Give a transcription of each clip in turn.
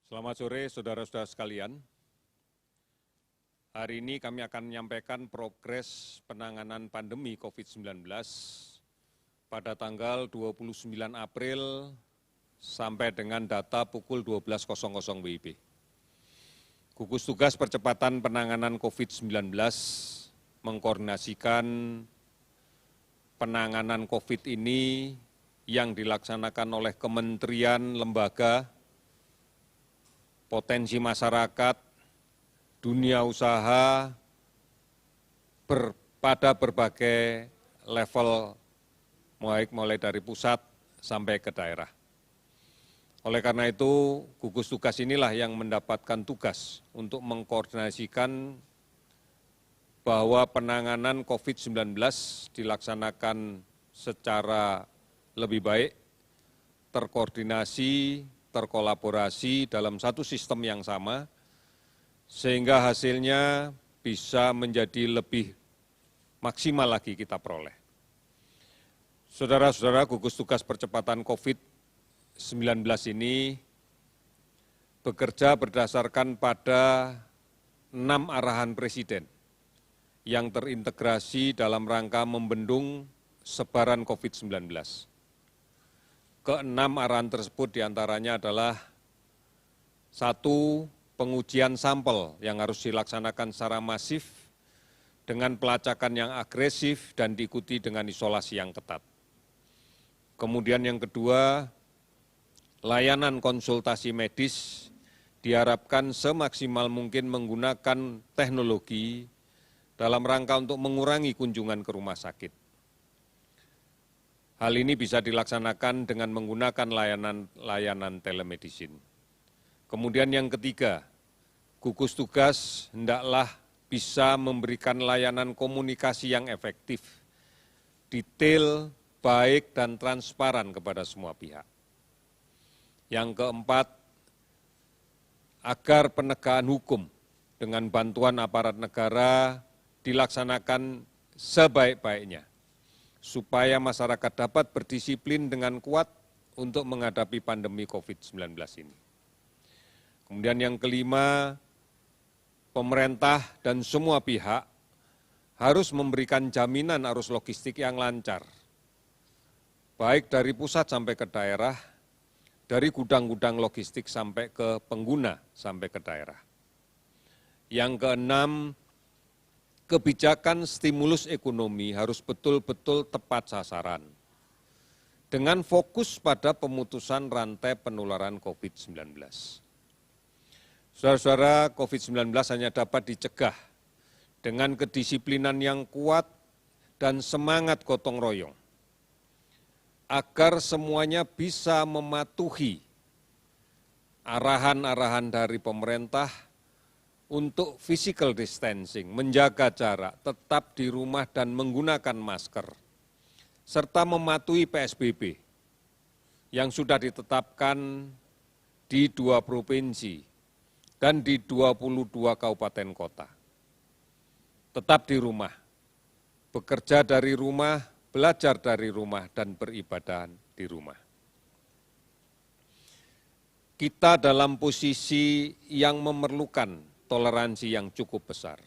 Selamat sore saudara-saudara sekalian. Hari ini kami akan menyampaikan progres penanganan pandemi COVID-19 pada tanggal 29 April sampai dengan data pukul 12.00 WIB. Gugus Tugas Percepatan Penanganan COVID-19 mengkoordinasikan penanganan COVID ini yang dilaksanakan oleh kementerian, lembaga, potensi masyarakat, dunia usaha, pada berbagai level, mulai dari pusat sampai ke daerah. Oleh karena itu, gugus tugas inilah yang mendapatkan tugas untuk mengkoordinasikan bahwa penanganan COVID-19 dilaksanakan secara lebih baik, terkoordinasi, terkolaborasi dalam satu sistem yang sama, sehingga hasilnya bisa menjadi lebih maksimal lagi kita peroleh. Saudara-saudara, gugus tugas percepatan COVID-19 ini bekerja berdasarkan pada 6 arahan Presiden yang terintegrasi dalam rangka membendung sebaran COVID-19. Keenam arahan tersebut diantaranya adalah 1. Pengujian sampel yang harus dilaksanakan secara masif dengan pelacakan yang agresif dan diikuti dengan isolasi yang ketat. Kemudian yang kedua, layanan konsultasi medis diharapkan semaksimal mungkin menggunakan teknologi dalam rangka untuk mengurangi kunjungan ke rumah sakit. Hal ini bisa dilaksanakan dengan menggunakan layanan telemedicine. Kemudian yang ketiga, gugus tugas hendaklah bisa memberikan layanan komunikasi yang efektif, detail, baik, dan transparan kepada semua pihak. Yang keempat, agar penegakan hukum dengan bantuan aparat negara dilaksanakan sebaik-baiknya, supaya masyarakat dapat berdisiplin dengan kuat untuk menghadapi pandemi COVID-19 ini. Kemudian yang kelima, pemerintah dan semua pihak harus memberikan jaminan arus logistik yang lancar, baik dari pusat sampai ke daerah, dari gudang-gudang logistik sampai ke pengguna, sampai ke daerah. Yang keenam, kebijakan stimulus ekonomi harus betul-betul tepat sasaran, dengan fokus pada pemutusan rantai penularan COVID-19. Saudara-saudara, COVID-19 hanya dapat dicegah dengan kedisiplinan yang kuat dan semangat gotong royong, agar semuanya bisa mematuhi arahan-arahan dari pemerintah untuk physical distancing, menjaga jarak, tetap di rumah dan menggunakan masker, serta mematuhi PSBB yang sudah ditetapkan di 2 provinsi dan di 22 kabupaten kota. Tetap di rumah, bekerja dari rumah, belajar dari rumah, dan beribadah di rumah. Kita dalam posisi yang memerlukan toleransi yang cukup besar.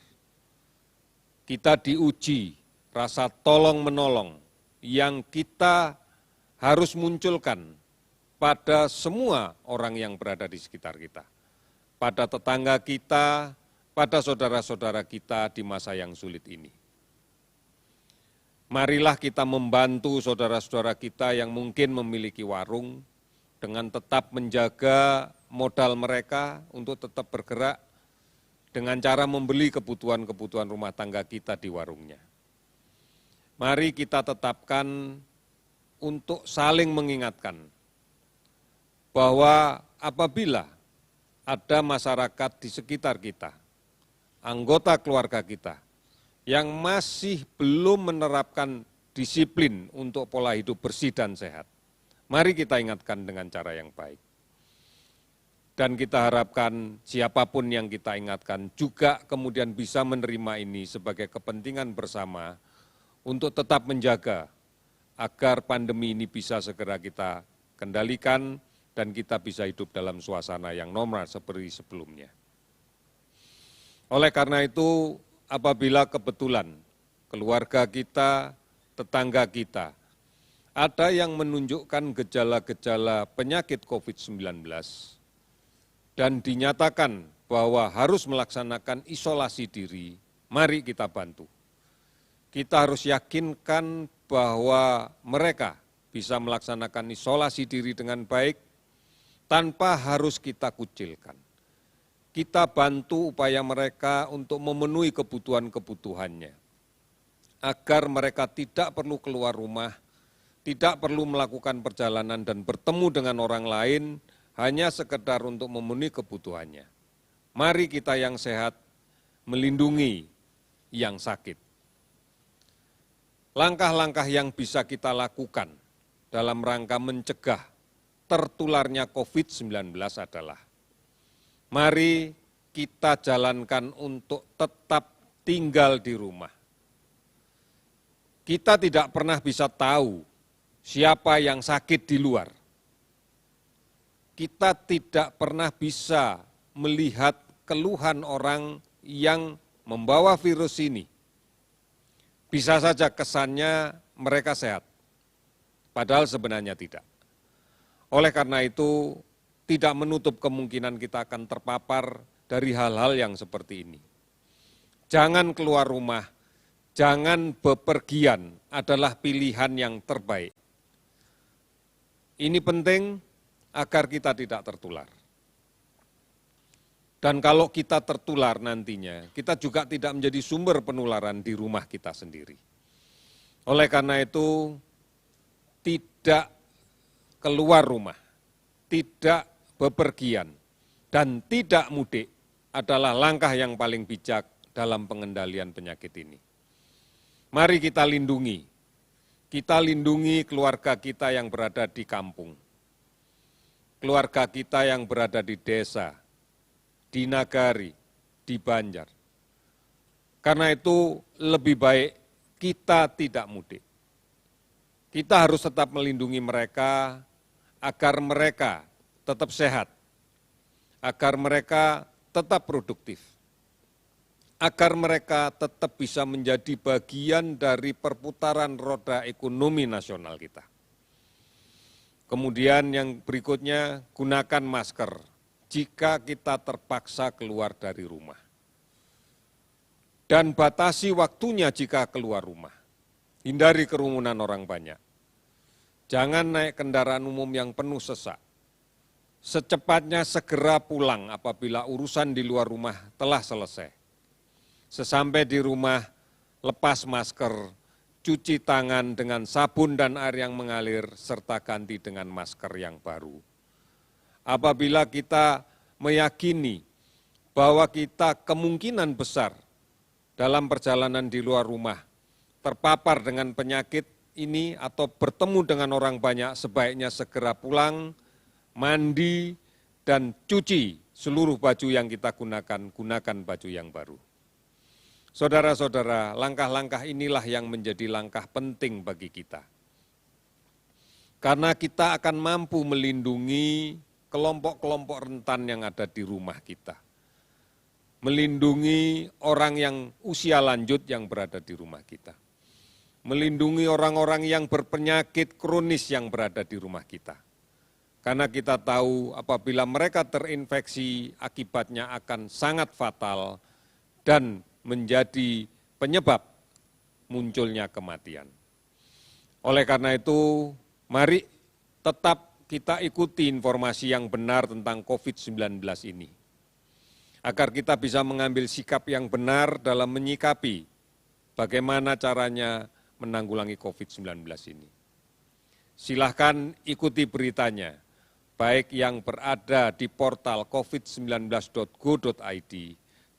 Kita diuji rasa tolong-menolong yang kita harus munculkan pada semua orang yang berada di sekitar kita, pada tetangga kita, pada saudara-saudara kita di masa yang sulit ini. Marilah kita membantu saudara-saudara kita yang mungkin memiliki warung dengan tetap menjaga modal mereka untuk tetap bergerak dengan cara membeli kebutuhan-kebutuhan rumah tangga kita di warungnya. Mari kita tetapkan untuk saling mengingatkan bahwa apabila ada masyarakat di sekitar kita, anggota keluarga kita, yang masih belum menerapkan disiplin untuk pola hidup bersih dan sehat, mari kita ingatkan dengan cara yang baik. Dan kita harapkan siapapun yang kita ingatkan juga kemudian bisa menerima ini sebagai kepentingan bersama untuk tetap menjaga agar pandemi ini bisa segera kita kendalikan dan kita bisa hidup dalam suasana yang normal seperti sebelumnya. Oleh karena itu, apabila kebetulan keluarga kita, tetangga kita, ada yang menunjukkan gejala-gejala penyakit COVID-19 dan dinyatakan bahwa harus melaksanakan isolasi diri, mari kita bantu. Kita harus yakinkan bahwa mereka bisa melaksanakan isolasi diri dengan baik tanpa harus kita kucilkan. Kita bantu upaya mereka untuk memenuhi kebutuhan-kebutuhannya, agar mereka tidak perlu keluar rumah, tidak perlu melakukan perjalanan dan bertemu dengan orang lain, hanya sekedar untuk memenuhi kebutuhannya. Mari kita yang sehat melindungi yang sakit. Langkah-langkah yang bisa kita lakukan dalam rangka mencegah tertularnya COVID-19 adalah mari kita jalankan untuk tetap tinggal di rumah. Kita tidak pernah bisa tahu siapa yang sakit di luar. Kita tidak pernah bisa melihat keluhan orang yang membawa virus ini. Bisa saja kesannya mereka sehat, padahal sebenarnya tidak. Oleh karena itu, tidak menutup kemungkinan kita akan terpapar dari hal-hal yang seperti ini. Jangan keluar rumah, jangan bepergian adalah pilihan yang terbaik. Ini penting agar kita tidak tertular. Dan kalau kita tertular nantinya, kita juga tidak menjadi sumber penularan di rumah kita sendiri. Oleh karena itu, tidak keluar rumah, tidak bepergian, dan tidak mudik adalah langkah yang paling bijak dalam pengendalian penyakit ini. Mari kita lindungi keluarga kita yang berada di kampung, keluarga kita yang berada di desa, di nagari, di Banjar. Karena itu lebih baik kita tidak mudik. Kita harus tetap melindungi mereka agar mereka tetap sehat, agar mereka tetap produktif, agar mereka tetap bisa menjadi bagian dari perputaran roda ekonomi nasional kita. Kemudian yang berikutnya, gunakan masker jika kita terpaksa keluar dari rumah. Dan batasi waktunya jika keluar rumah. Hindari kerumunan orang banyak. Jangan naik kendaraan umum yang penuh sesak. Secepatnya segera pulang apabila urusan di luar rumah telah selesai. Sesampai di rumah, lepas masker, cuci tangan dengan sabun dan air yang mengalir, serta ganti dengan masker yang baru. Apabila kita meyakini bahwa kita kemungkinan besar dalam perjalanan di luar rumah terpapar dengan penyakit ini atau bertemu dengan orang banyak, sebaiknya segera pulang, mandi, dan cuci seluruh baju yang kita gunakan baju yang baru. Saudara-saudara, langkah-langkah inilah yang menjadi langkah penting bagi kita. Karena kita akan mampu melindungi kelompok-kelompok rentan yang ada di rumah kita. Melindungi orang yang usia lanjut yang berada di rumah kita. Melindungi orang-orang yang berpenyakit kronis yang berada di rumah kita. Karena kita tahu apabila mereka terinfeksi, akibatnya akan sangat fatal dan menjadi penyebab munculnya kematian. Oleh karena itu, mari tetap kita ikuti informasi yang benar tentang COVID-19 ini, agar kita bisa mengambil sikap yang benar dalam menyikapi bagaimana caranya menanggulangi COVID-19 ini. Silahkan ikuti beritanya, baik yang berada di portal covid19.go.id,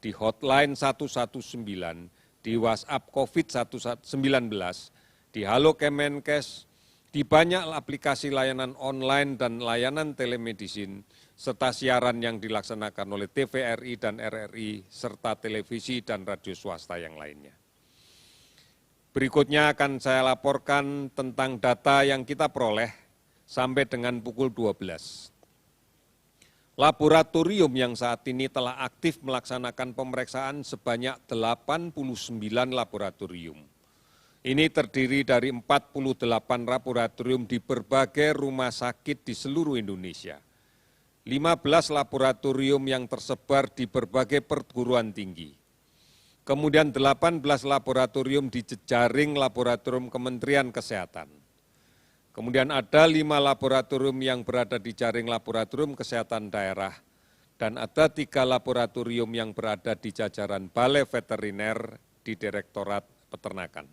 di hotline 119, di WhatsApp COVID-19, di Halo Kemenkes, di banyak aplikasi layanan online dan layanan telemedicine, serta siaran yang dilaksanakan oleh TVRI dan RRI, serta televisi dan radio swasta yang lainnya. Berikutnya akan saya laporkan tentang data yang kita peroleh sampai dengan pukul 12. Laboratorium yang saat ini telah aktif melaksanakan pemeriksaan sebanyak 89 laboratorium. Ini terdiri dari 48 laboratorium di berbagai rumah sakit di seluruh Indonesia. 15 laboratorium yang tersebar di berbagai perguruan tinggi. Kemudian 18 laboratorium di jejaring laboratorium Kementerian Kesehatan. Kemudian ada 5 laboratorium yang berada di jaring laboratorium kesehatan daerah dan ada 3 laboratorium yang berada di jajaran Balai Veteriner di Direktorat Peternakan.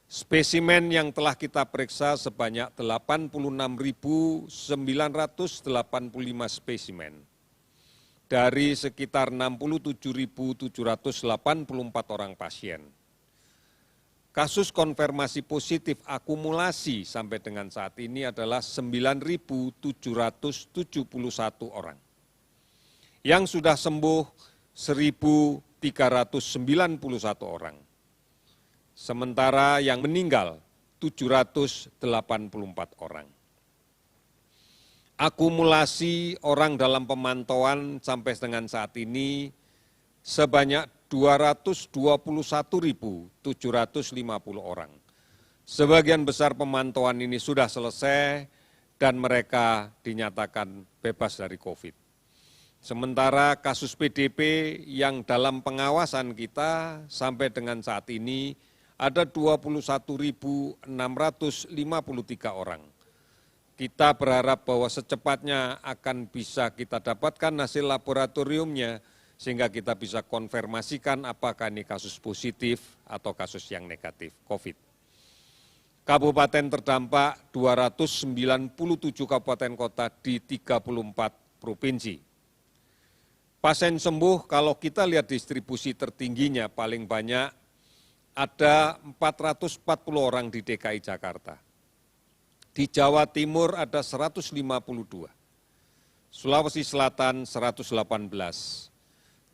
Spesimen yang telah kita periksa sebanyak 86.985 spesimen dari sekitar 67.784 orang pasien. Kasus konfirmasi positif akumulasi sampai dengan saat ini adalah 9.771 orang. Yang sudah sembuh 1.391 orang. Sementara yang meninggal 784 orang. Akumulasi orang dalam pemantauan sampai dengan saat ini sebanyak 221.750 orang. Sebagian besar pemantauan ini sudah selesai dan mereka dinyatakan bebas dari COVID. Sementara kasus PDP yang dalam pengawasan kita sampai dengan saat ini ada 21.653 orang. Kita berharap bahwa secepatnya akan bisa kita dapatkan hasil laboratoriumnya sehingga kita bisa konfirmasikan apakah ini kasus positif atau kasus yang negatif COVID. Kabupaten terdampak 297 kabupaten kota di 34 provinsi. Pasien sembuh kalau kita lihat distribusi tertingginya paling banyak ada 440 orang di DKI Jakarta. Di Jawa Timur ada 152, Sulawesi Selatan 118,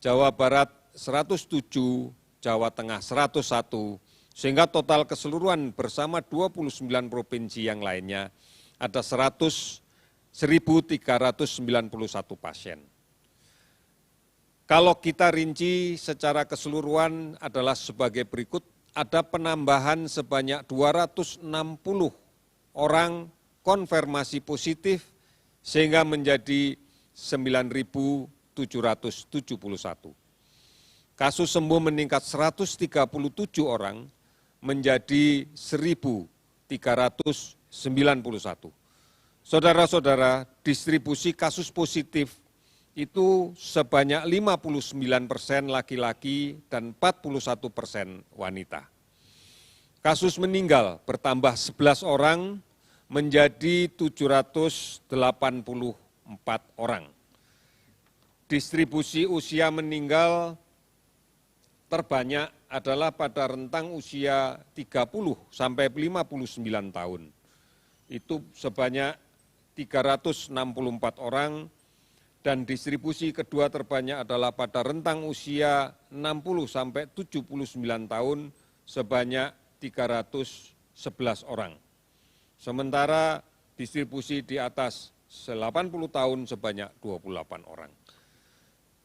Jawa Barat 107, Jawa Tengah 101, sehingga total keseluruhan bersama 29 provinsi yang lainnya ada 1.391 pasien. Kalau kita rinci secara keseluruhan adalah sebagai berikut, ada penambahan sebanyak 260 orang konfirmasi positif sehingga menjadi 9.771. Kasus sembuh meningkat 137 orang menjadi 1.391. Saudara-saudara, distribusi kasus positif itu sebanyak 59% laki-laki dan 41% wanita. Kasus meninggal bertambah 11 orang menjadi 784 orang. Distribusi usia meninggal terbanyak adalah pada rentang usia 30 sampai 59 tahun. Itu sebanyak 364 orang dan distribusi kedua terbanyak adalah pada rentang usia 60 sampai 79 tahun sebanyak 311 orang. Sementara distribusi di atas 80 tahun sebanyak 28 orang.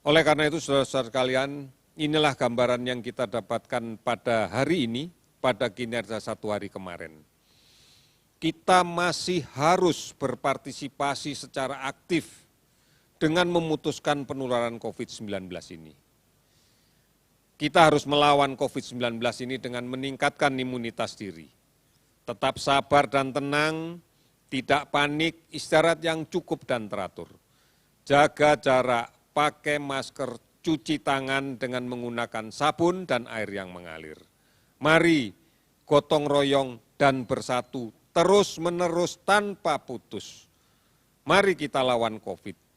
Oleh karena itu, saudara-saudara sekalian, inilah gambaran yang kita dapatkan pada hari ini, pada kinerja 1 hari kemarin. Kita masih harus berpartisipasi secara aktif dengan memutuskan penularan COVID-19 ini. Kita harus melawan COVID-19 ini dengan meningkatkan imunitas diri. Tetap sabar dan tenang, tidak panik, istirahat yang cukup dan teratur. Jaga jarak, pakai masker, cuci tangan dengan menggunakan sabun dan air yang mengalir. Mari gotong royong dan bersatu terus-menerus tanpa putus. Mari kita lawan COVID.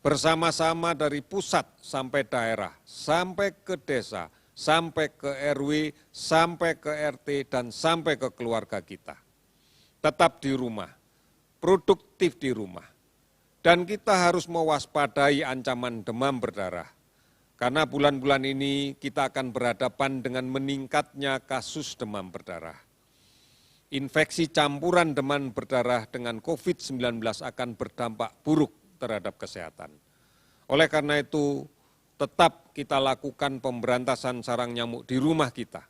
Bersama-sama dari pusat sampai daerah, sampai ke desa, sampai ke RW, sampai ke RT, dan sampai ke keluarga kita. Tetap di rumah, produktif di rumah. Dan kita harus mewaspadai ancaman demam berdarah. Karena bulan-bulan ini kita akan berhadapan dengan meningkatnya kasus demam berdarah. Infeksi campuran demam berdarah dengan COVID-19 akan berdampak buruk terhadap kesehatan. Oleh karena itu, tetap kita lakukan pemberantasan sarang nyamuk di rumah kita.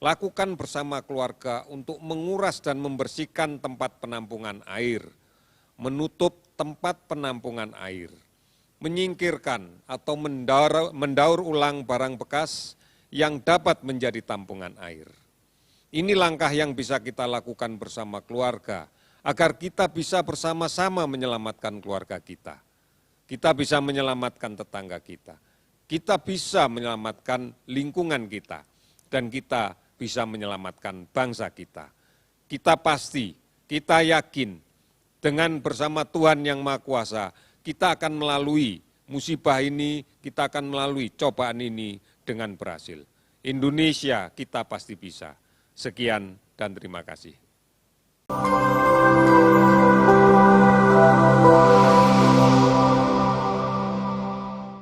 Lakukan bersama keluarga untuk menguras dan membersihkan tempat penampungan air, menutup tempat penampungan air, menyingkirkan atau mendaur ulang barang bekas yang dapat menjadi tampungan air. Ini langkah yang bisa kita lakukan bersama keluarga, agar kita bisa bersama-sama menyelamatkan keluarga kita. Kita bisa menyelamatkan tetangga kita. Kita bisa menyelamatkan lingkungan kita. Dan kita bisa menyelamatkan bangsa kita. Kita pasti, kita yakin, dengan bersama Tuhan Yang Maha Kuasa, kita akan melalui musibah ini, kita akan melalui cobaan ini dengan berhasil. Indonesia kita pasti bisa. Sekian dan terima kasih.